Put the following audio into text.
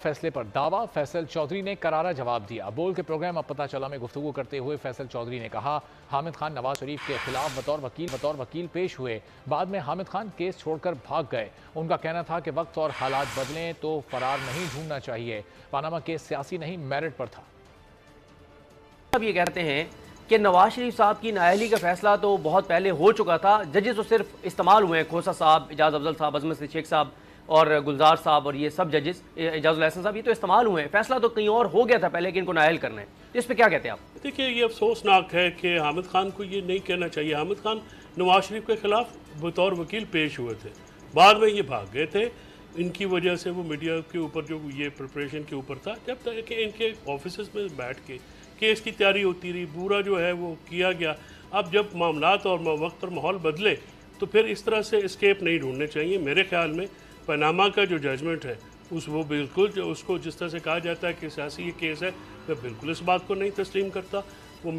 फैसले पर दावा। फैसल चौधरी ने करारा जवाब दिया। बोल के प्रोग्राम अब पता चला में गुफ्तगू करते हुए फैसल चौधरी ने कहा, हामिद खान नवाज शरीफ के खिलाफ बतौर वकील पेश हुए। बाद में हामिद खान केस छोड़कर भाग गए। उनका कहना था कि वक्त और हालात बदलें तो फरार नहीं ढूंढना चाहिए। पानामा केस सियासी नहीं, मेरिट पर था। अब ये कहते हैं कि नवाज शरीफ साहब की नाअहली का फैसला तो बहुत पहले हो चुका था। जजेस तो सिर्फ इस्तेमाल हुए हैं, खोसा साहब, एजाज अफजल साहब, अजमत शेख साहब और गुलजार साहब और ये सब जजेस, एजाजुल हसन साहब, ये तो इस्तेमाल हुए हैं। फैसला तो कहीं और हो गया था पहले कि इनको नाअहल करना है। तो इस पर क्या कहते हैं आप? देखिए, ये अफसोसनाक है कि हामिद खान को ये नहीं कहना चाहिए। हामिद खान नवाज शरीफ के खिलाफ बतौर वकील पेश हुए थे, बाद में ये भाग गए थे। इनकी वजह से वो मीडिया के ऊपर जो ये प्रिपरेशन के ऊपर था, जब तक कि इनके ऑफिस में बैठ के केस की तैयारी होती रही, पूरा जो है वो किया गया। अब जब मामलात और वक्त और माहौल बदले तो फिर इस तरह से एस्केप नहीं ढूंढने चाहिए। मेरे ख्याल में पनामा का जो जजमेंट है वो बिल्कुल, जो उसको जिस तरह से कहा जाता है कि सियासी ये केस है, मैं बिल्कुल इस बात को नहीं तस्लीम करता। वो